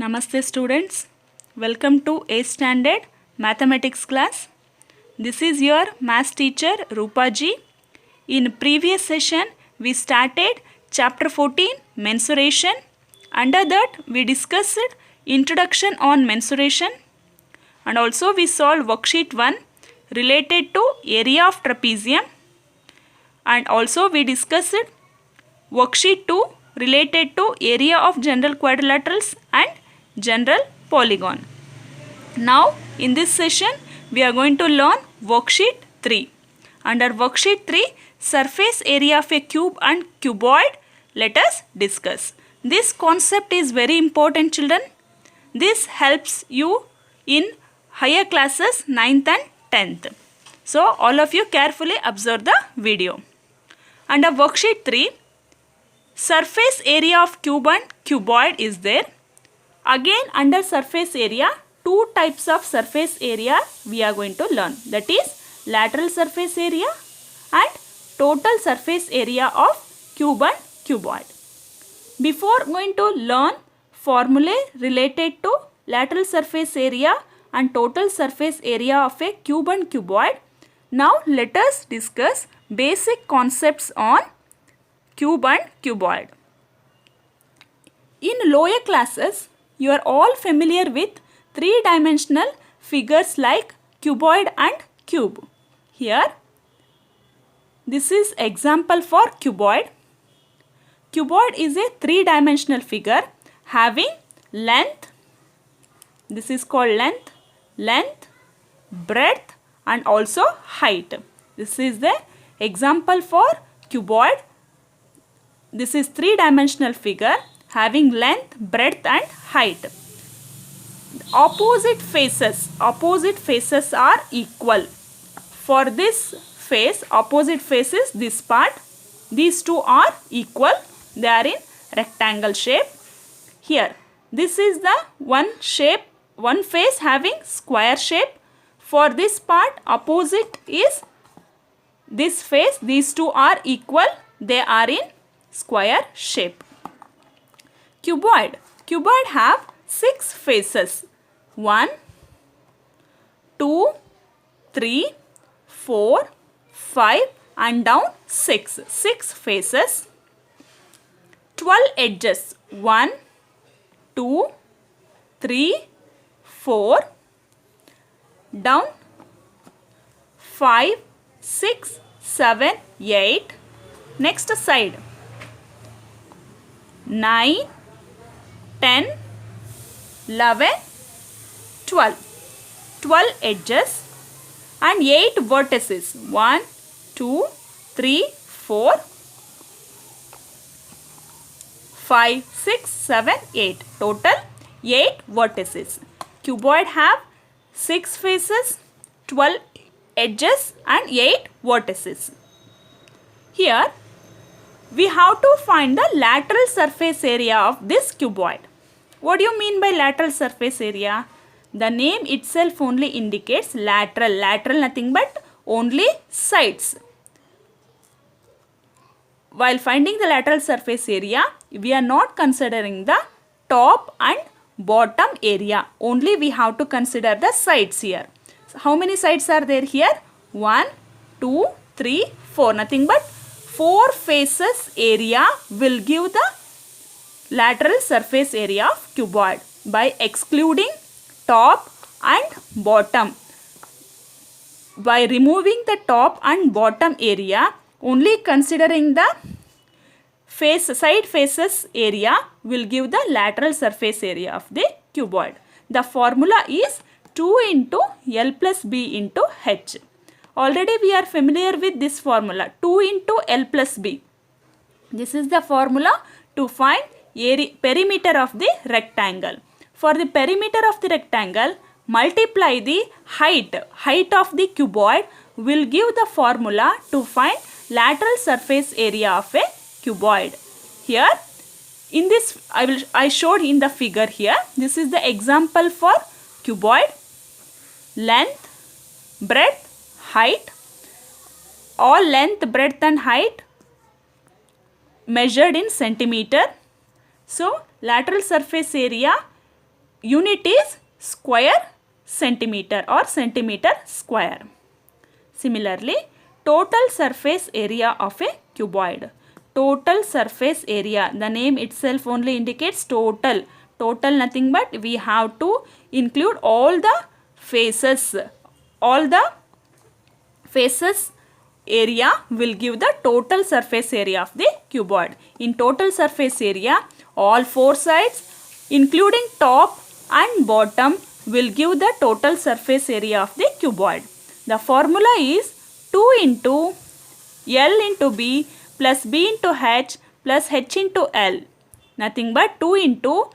Namaste students, welcome to 8th standard mathematics class. This is your math teacher Rupa ji. In previous session we started chapter 14 mensuration. Under that we discussed introduction on mensuration and also we solved worksheet 1 related to area of trapezium, and also we discussed worksheet 2 related to area of general quadrilaterals and general polygon. Now in this session we are going to learn worksheet 3. Under worksheet 3, surface area of a cube and cuboid, let us discuss. This concept is very important, children. This helps you in higher classes 9th and 10th. So all of you carefully observe the video. Under worksheet 3, surface area of cube and cuboid is there. Again under surface area, two types of surface area we are going to learn. That is lateral surface area and total surface area of cube and cuboid. Before going to learn formulae related to lateral surface area and total surface area of a cube and cuboid, now let us discuss basic concepts on cube and cuboid. In lower classes, you are all familiar with three-dimensional figures like cuboid and cube. Here, this is example for cuboid. Cuboid is a three-dimensional figure having length, this is called length, breadth and also height. This is the example for cuboid. This is three-dimensional figure having length, breadth and height. Opposite faces are equal. For this face, opposite faces, this part, these two are equal. They are in rectangle shape. Here, this is the one face having square shape. For this part, opposite is this face. These two are equal. They are in square shape. Cuboid have 6 faces. 1, 2, 3, 4, 5 and down 6. 6 faces. 12 edges. 1, 2, 3, 4, down 5, 6, 7, 8. Next side. 9, 10, 11, 12. 12 edges and 8 vertices. 1, 2, 3, 4, 5, 6, 7, 8. Total 8 vertices. Cuboid have 6 faces, 12 edges and 8 vertices. Here we have to find the lateral surface area of this cuboid. What do you mean by lateral surface area? The name itself only indicates lateral. Lateral nothing but only sides. While finding the lateral surface area, we are not considering the top and bottom area. Only we have to consider the sides here. So how many sides are there here? 1, 2, 3, 4. Nothing but 4 faces area will give the lateral surface area of cuboid by excluding top and bottom. By removing the top and bottom area, only considering the side faces area will give the lateral surface area of the cuboid. The formula is 2 into L plus B into H. Already we are familiar with this formula, 2 into L plus B. This is the formula to find perimeter of the rectangle. For the perimeter of the rectangle, multiply the height of the cuboid will give the formula to find lateral surface area of a cuboid. Here, in this I showed in the figure here. This is the example for cuboid. Length, breadth, height. All length, breadth and height measured in centimeter. So, lateral surface area unit is square centimeter or centimeter square. Similarly, total surface area of a cuboid. Total surface area, the name itself only indicates total. Total nothing but we have to include all the faces. All the faces area will give the total surface area of the cuboid. In total surface area, all four sides including top and bottom will give the total surface area of the cuboid. The formula is 2 into L into B plus B into H plus H into L. Nothing but 2 into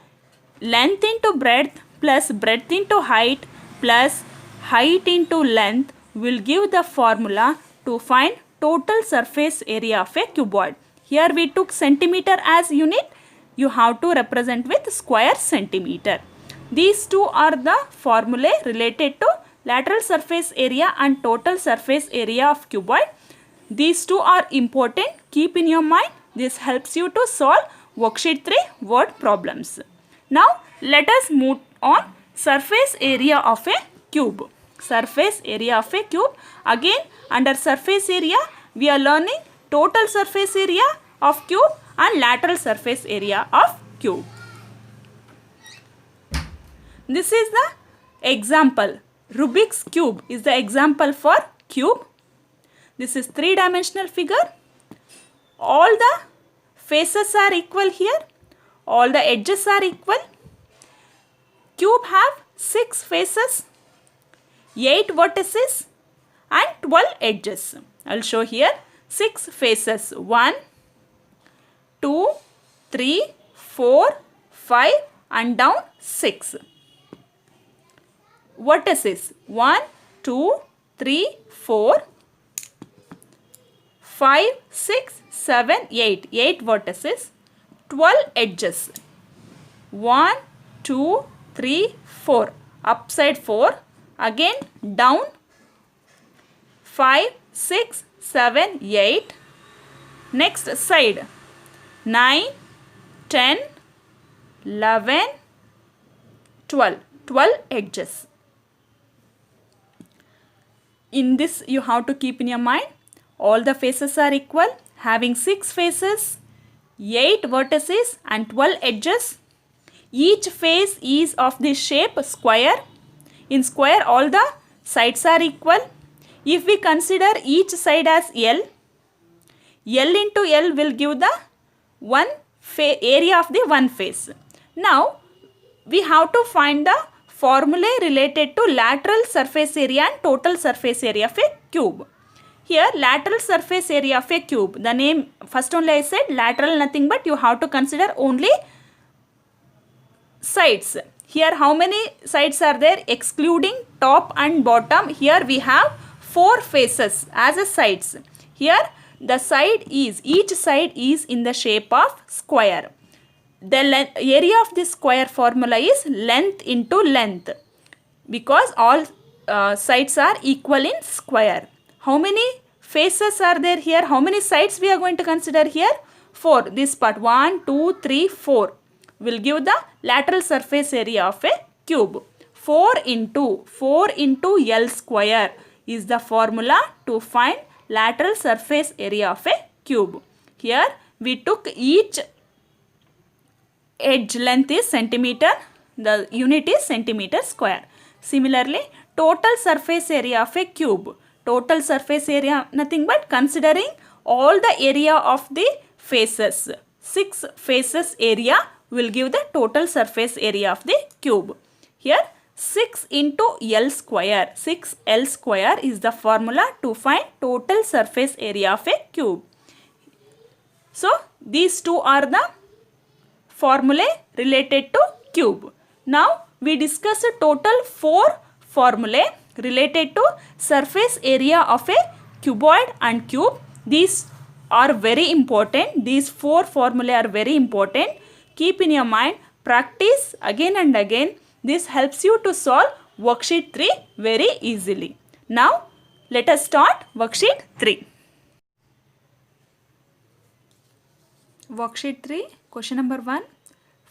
length into breadth plus breadth into height plus height into length will give the formula to find total surface area of a cuboid. Here we took centimeter as unit. You have to represent with square centimeter. These two are the formulae related to lateral surface area and total surface area of cuboid. These two are important. Keep in your mind. This helps you to solve worksheet 3 word problems. Now let us move on surface area of a cube. Surface area of a cube. Again, under surface area we are learning total surface area of cube and lateral surface area of cube. This is the example. Rubik's cube is the example for cube. This is three-dimensional figure. All the faces are equal here. All the edges are equal. Cube have 6 faces, 8 vertices and 12 edges. I will show here 6 faces. 1, 2, 3, 4, 5 and down 6. Vertices 1, 2, 3, 4, 5, 6, 7, 8. 8 vertices. 12 edges. 1, 2, 3, 4. Upside 4. Again down 5, 6, 7, 8. Next side 9, 10, 11, 12. 12 edges. In this you have to keep in your mind all the faces are equal, having 6 faces, 8 vertices and 12 edges. Each face is of the shape square. In square all the sides are equal. If we consider each side as L, L into L will give the one area of the one face. Now we have to find the formulae related to lateral surface area and total surface area of a cube. Here lateral surface area of a cube, the name first only I said lateral nothing but you have to consider only sides. Here how many sides are there excluding top and bottom? Here we have 4 faces as a sides. Here the side is, each side is in the shape of square. The area of this square formula is length into length because all sides are equal in square. How many faces are there here? How many sides we are going to consider here? 4. This part 1, 2, 3, 4 will give the lateral surface area of a cube. 4 into L square is the formula to find lateral surface area of a cube. Here we took each edge length is centimeter, the unit is centimeter square. Similarly, total surface area of a cube. Total surface area nothing but considering all the area of the faces. 6 faces area will give the total surface area of the cube. Here 6 into L square. 6L square is the formula to find total surface area of a cube. So these two are the formulae related to cube. Now we discuss a total 4 formulae related to surface area of a cuboid and cube. These are very important. These 4 formulae are very important. Keep in your mind, practice again and again. This helps you to solve worksheet 3 very easily. Now let us start worksheet 3. Worksheet 3, question number 1.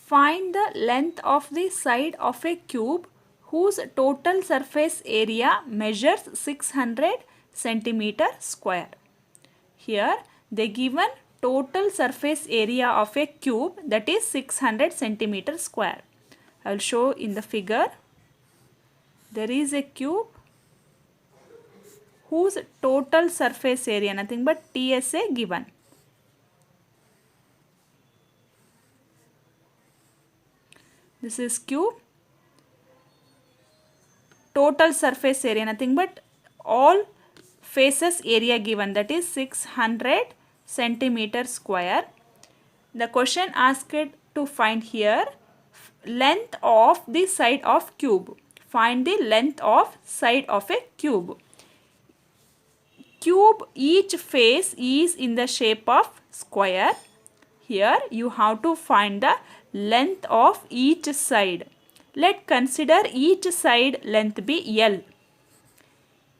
Find the length of the side of a cube whose total surface area measures 600 centimeter square. Here they given total surface area of a cube, that is 600 centimeter square. I will show in the figure. There is a cube whose total surface area, nothing but TSA given. This is cube. Total surface area, nothing but all faces area given, that is 600 centimeter square. The question asked to find here length of the side of cube. Find the length of side of a cube. Cube, each face is in the shape of square. Here you have to find the length of each side. Let's consider each side length be L.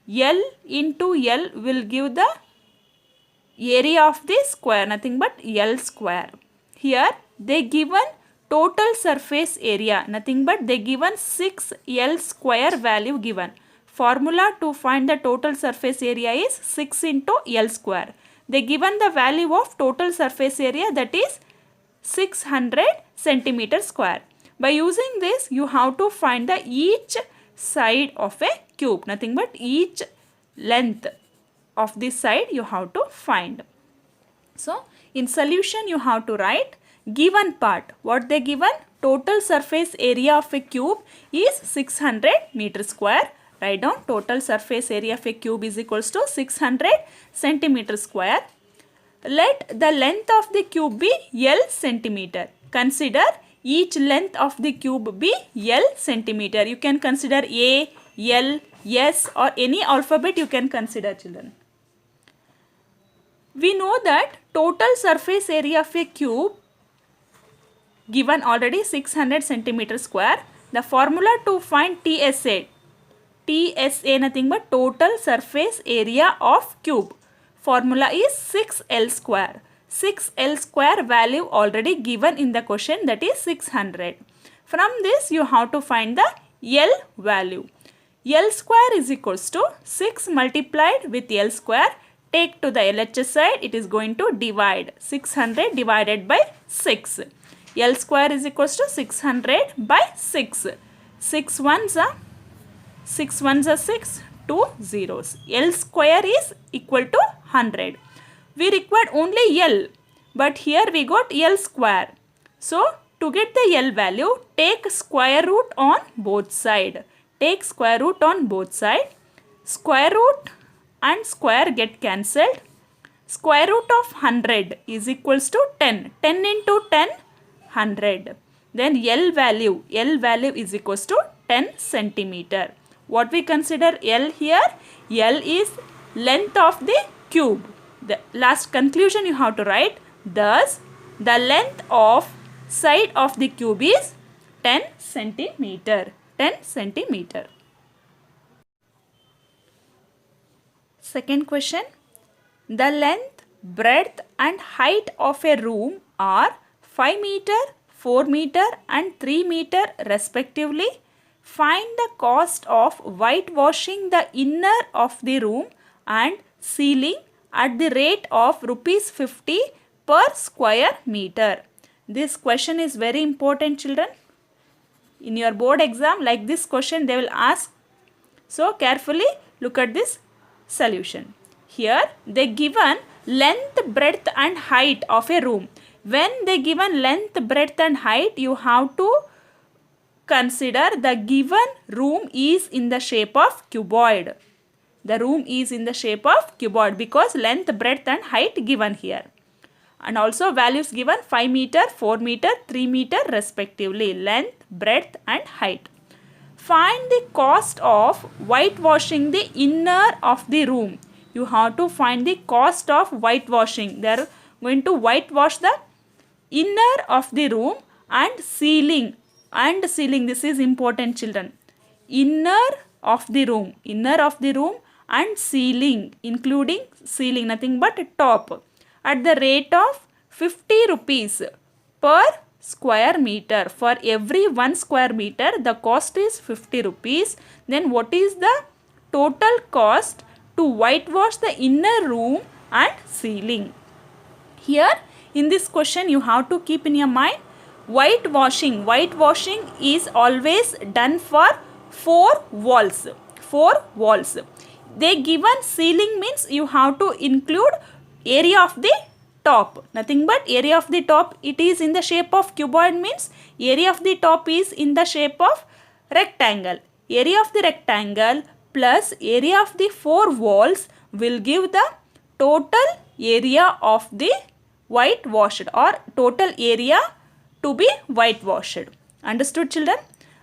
L into L will give the area of the square, nothing but L square. Here they given total surface area, nothing but they given 6L square value given. Formula to find the total surface area is 6 into L square. They given the value of total surface area, that is 600 centimeter square. By using this you have to find the each side of a cube, nothing but each length of this side you have to find. So in solution you have to write given part. What they given? Total surface area of a cube is 600 meter square. Write down total surface area of a cube is equals to 600 centimeter square. Let the length of the cube be L centimeter. Consider each length of the cube be L centimeter. You can consider A, L, S or any alphabet you can consider, children. We know that total surface area of a cube given already 600 centimeter square. The formula to find TSA. TSA nothing but total surface area of cube. Formula is 6L square. 6L square value already given in the question, that is 600. From this you have to find the L value. L square is equals to 6 multiplied with L square. Take to the LHS side, it is going to divide. 600 divided by 6. L square is equals to 600 by 6. 6 ones are 6, 2 zeros. L square is equal to 100. We required only L, but here we got L square. So to get the L value, take square root on both sides. Take square root on both sides. Square root and square get cancelled. Square root of 100 is equals to 10. 10 into 10, 100. Then L value is equals to 10 centimeter. What we consider L here? L is length of the cube. The last conclusion you have to write. Thus, the length of side of the cube is 10 centimeter. 10 centimeter. Second question. The length, breadth and height of a room are 5 meter, 4 meter and 3 meter respectively. Find the cost of whitewashing the inner of the room and ceiling at the rate of rupees 50 per square meter. This question is very important, children. In your board exam, like this question they will ask. So carefully look at this solution. Here they given length, breadth and height of a room. When they given length, breadth and height, you have to consider the given room is in the shape of cuboid. The room is in the shape of cuboid because length, breadth and height given here. And also values given 5 meter, 4 meter, 3 meter respectively. Length, breadth and height. Find the cost of whitewashing the inner of the room. You have to find the cost of whitewashing. They are going to whitewash the inner of the room and ceiling. And ceiling, this is important, children. Inner of the room and ceiling, including ceiling, nothing but top, at the rate of 50 rupees per square meter. For every 1 square meter, the cost is 50 rupees. Then what is the total cost to whitewash the inner room and ceiling? Here in this question you have to keep in your mind whitewashing. Whitewashing is always done for 4 walls. 4 walls. They given ceiling means you have to include area of the top. Nothing but area of the top. It is in the shape of cuboid means area of the top is in the shape of rectangle. Area of the rectangle plus area of the 4 walls will give the total area of the whitewashed or total area to be whitewashed. Understood, children?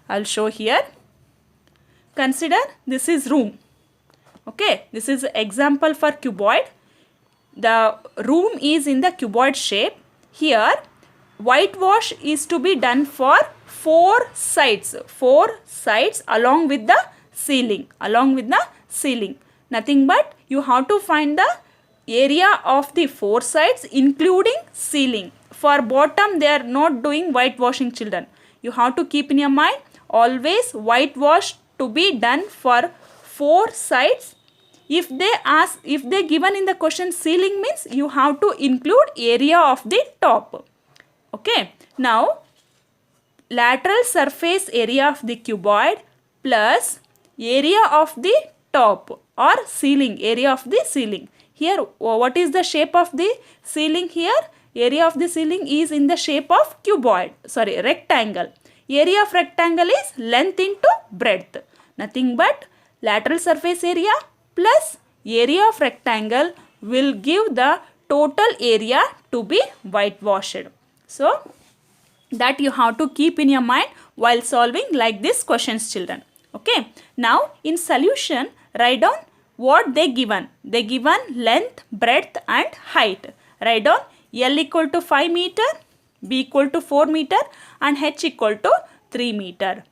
I will show here. Consider this is room. Okay, this is example for cuboid. The room is in the cuboid shape. Here whitewash is to be done for 4 sides. 4 sides along with the ceiling. Along with the ceiling. Nothing but you have to find the area of the 4 sides including ceiling. For bottom they are not doing whitewashing, children. You have to keep in your mind always whitewash to be done for 4 sides. If they given in the question ceiling means you have to include area of the top. Okay. Now lateral surface area of the cuboid plus area of the top or ceiling, area of the ceiling. Here what is the shape of the ceiling here? Area of the ceiling is in the shape of cuboid, sorry, rectangle. Area of rectangle is length into breadth. Nothing but lateral surface area plus area of rectangle will give the total area to be whitewashed. So that you have to keep in your mind while solving like this questions, children. Okay. Now in solution write down what they given. They given length, breadth and height. Write down L equal to 5 meter, B equal to 4 meter and H equal to 3 meter.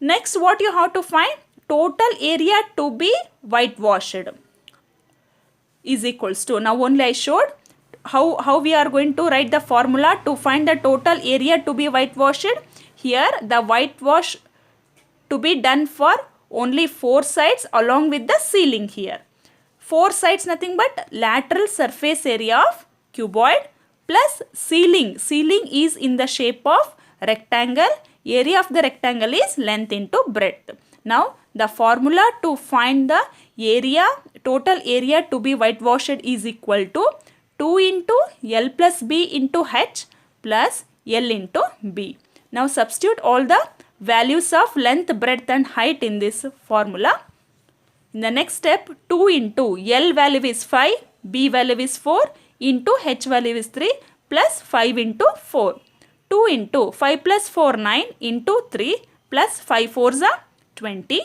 Next what you have to find? Total area to be whitewashed is equals to, now only I showed how we are going to write the formula to find the total area to be whitewashed. Here the whitewash to be done for only 4 sides along with the ceiling here. 4 sides nothing but lateral surface area of cuboid plus ceiling. Ceiling is in the shape of rectangle. Area of the rectangle is length into breadth. Now the formula to find the area, total area to be whitewashed is equal to 2 into L plus B into H plus L into B. Now substitute all the values of length, breadth and height in this formula. In the next step 2 into L value is 5, B value is 4 into H value is 3 plus 5 into 4. 2 into 5 plus 4 9 into 3 plus 5 4s are 20.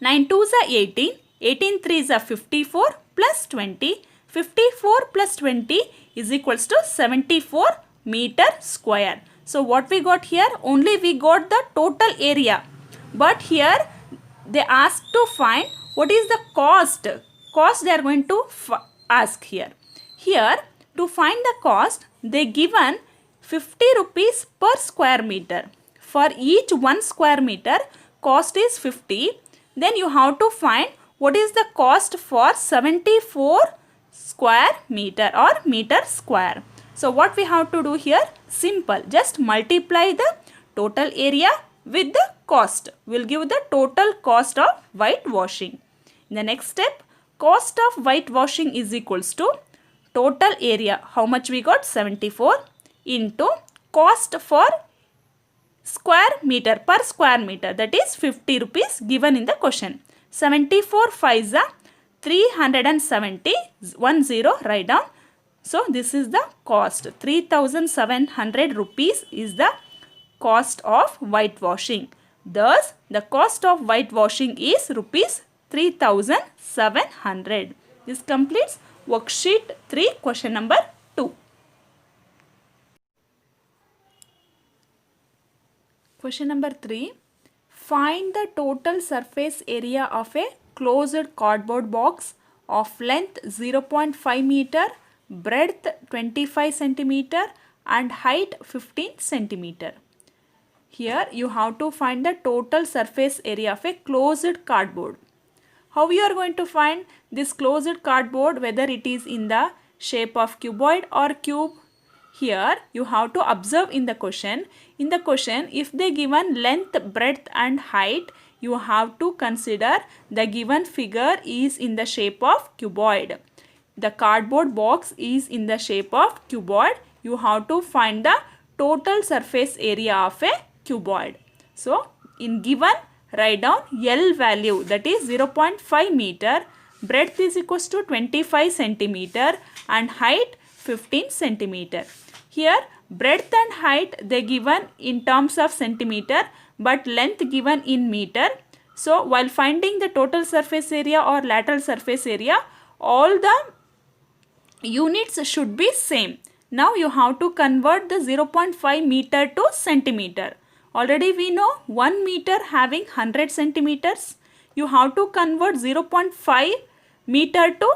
9 2s are 18. 18 3s are 54 plus 20. 54 plus 20 is equals to 74 meter square. So what we got here? Only we got the total area. But here they asked to find what is the cost. Cost they are going to ask here. Here to find the cost they given 50 rupees per square meter. For each 1 square meter cost is 50. Then you have to find what is the cost for 74 square meter or meter square. So what we have to do here? Simple. Just multiply the total area with the cost. Will give the total cost of whitewashing. In the next step, cost of whitewashing is equals to total area. How much we got? 74 into cost for square meter per square meter, that is 50 rupees given in the question. 74 5s are 370, 10 write down. So this is the cost. 3700 rupees is the cost of whitewashing. Thus the cost of whitewashing is rupees 3700. This completes worksheet 3 question number 2. Question number 3. Find the total surface area of a closed cardboard box of length 0.5 meter, breadth 25 centimeter and height 15 centimeter. Here you have to find the total surface area of a closed cardboard. How you are going to find this closed cardboard, whether it is in the shape of cuboid or cube? Here you have to observe in the question. In the question, if they given length, breadth and height, you have to consider the given figure is in the shape of cuboid. The cardboard box is in the shape of cuboid. You have to find the total surface area of a cuboid. So, in given, write down L value, that is 0.5 meter, breadth is equals to 25 centimeter and height 15 centimeter. Here breadth and height they given in terms of centimeter but length given in meter. So, while finding the total surface area or lateral surface area, all the units should be same. Now you have to convert the 0.5 meter to centimeter. Already we know 1 meter having 100 centimeters. You have to convert 0.5 meter to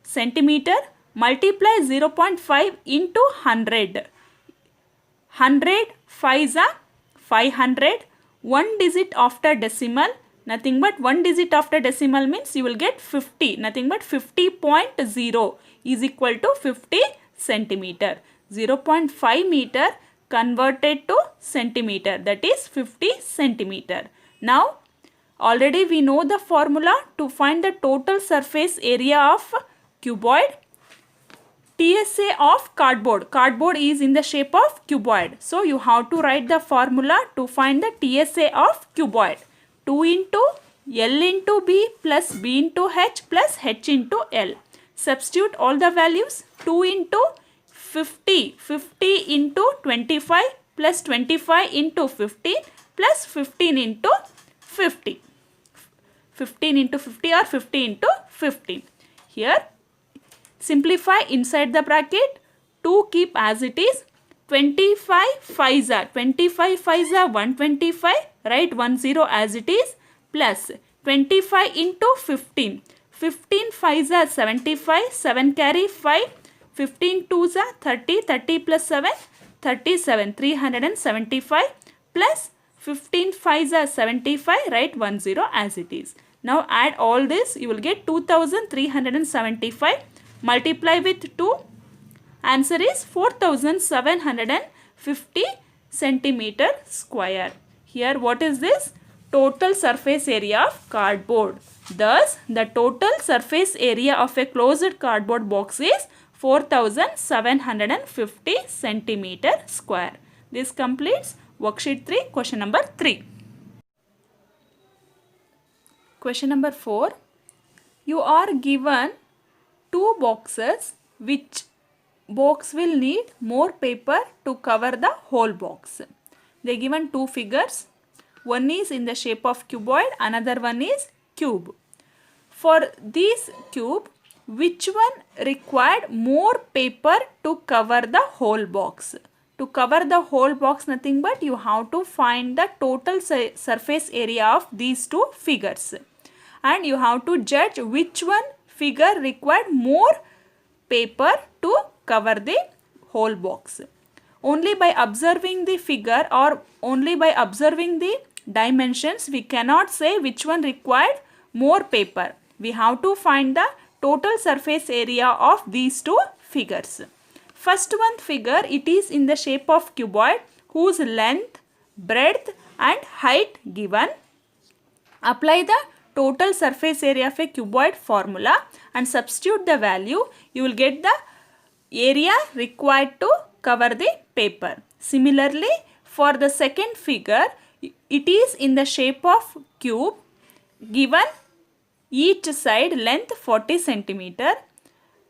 centimeter. Multiply 0.5 into 100. 100 5s are 500. 1 digit after decimal. Nothing but 1 digit after decimal means you will get 50. Nothing but 50.0 is equal to 50 centimeter. 0.5 meter converted to centimeter, that is 50 centimeter. Now already we know the formula to find the total surface area of cuboid. TSA of cardboard. Cardboard is in the shape of cuboid. So you have to write the formula to find the TSA of cuboid. 2 into L into B plus B into H plus H into L. Substitute all the values. 2 into 50. 50 into 25 plus 25 into 15 plus 15 into 50. 15 into 50 or 50 into 15. Here simplify inside the bracket. 2 keep as it is. 25 5s are 25 5s are 125. Write 10 as it is. Plus 25 into 15. 15 5s are 75. 7 carry 5. 15 2s are 30. 30 plus 7 37. 375 plus 15 5s are 75. Write 10 as it is. Now add all this. You will get 2375. Multiply with 2. Answer is 4750 centimeter square. Here what is this? Total surface area of cardboard. Thus the total surface area of a closed cardboard box is 4750 centimeter square. This completes worksheet 3, question number 3. Question number 4. You are given 2 boxes, which box will need more paper to cover the whole box. They given 2 figures. One is in the shape of cuboid, another one is cube. For this cube, which one required more paper to cover the whole box? To cover the whole box, nothing but you have to find the total surface area of these 2 figures. And you have to judge which one figure required more paper to cover the whole box. Only by observing the figure or only by observing the dimensions, we cannot say which one required more paper. We have to find the total surface area of these 2 figures. First one figure, it is in the shape of cuboid whose length, breadth and height given. Apply the total surface area of a cuboid formula and substitute the value. You will get the area required to cover the paper. Similarly, for the second figure, it is in the shape of cube given each side length 40 centimeter.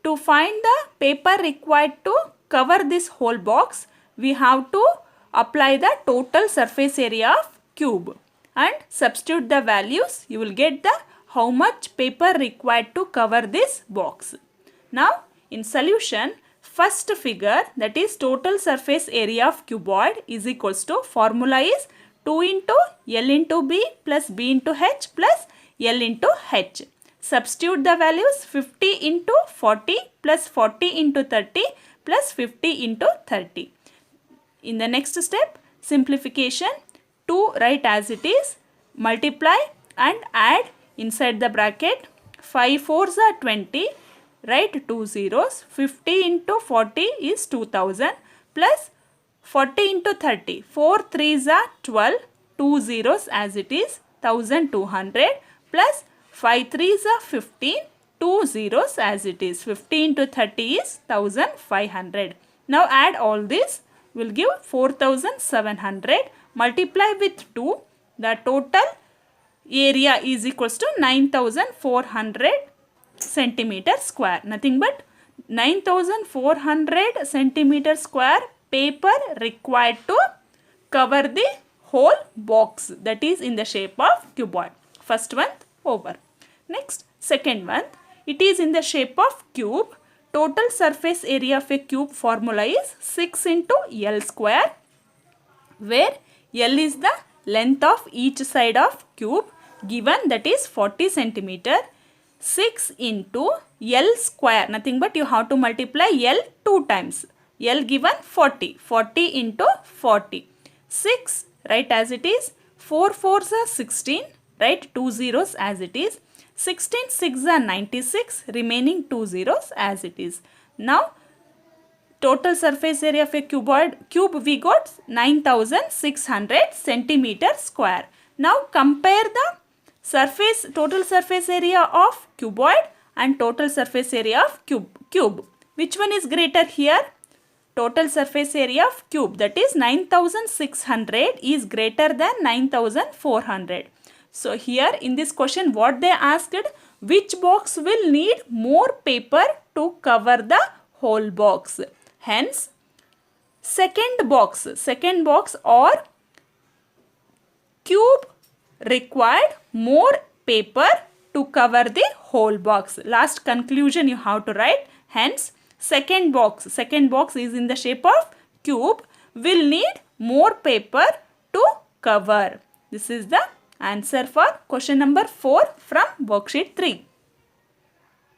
To find the paper required to cover this whole box, we have to apply the total surface area of cube and substitute the values. You will get the how much paper required to cover this box. Now in solution, first figure, that is total surface area of cuboid is equals to, formula is 2 into L into B plus B into H plus L into H. Substitute the values. 50 into 40 plus 40 into 30 plus 50 into 30. In the next step, simplification, 2 write as it is, multiply and add inside the bracket. 5 4s are 20, write 2 zeros. 50 into 40 is 2000 plus 40 into 30. 4 3s are 12, 2 zeros as it is, 1200 plus 5 3s are 15, 2 zeros as it is. 50 into 30 is 1500. Now add all this will give 4700. Multiply with 2. The total area is equals to 9400 centimeter square. Nothing but 9400 centimeter square paper required to cover the whole box, that is in the shape of cuboid. First one over. Next, second one, it is in the shape of cube. Total surface area of a cube formula is 6 into L square, where L is the length of each side of cube given, that is 40 centimeter. 6 into L square, nothing but you have to multiply L 2 times. L given 40, 40 into 40. 6, write as it is. 4 4s are 16, write 2 zeros as it is. 16 6 are 96, remaining 2 zeros as it is. Now total surface area of a cube we got 9600 centimeter square. Now compare the total surface area of cuboid and total surface area of cube. Which one is greater here? Total surface area of cube, that is 9600 is greater than 9400. So here in this question what they asked, which box will need more paper to cover the whole box? Hence second box or cube required more paper to cover the whole box. Last conclusion you have to write. Hence second box is in the shape of cube, will need more paper to cover. This is the answer for question number 4 from worksheet 3.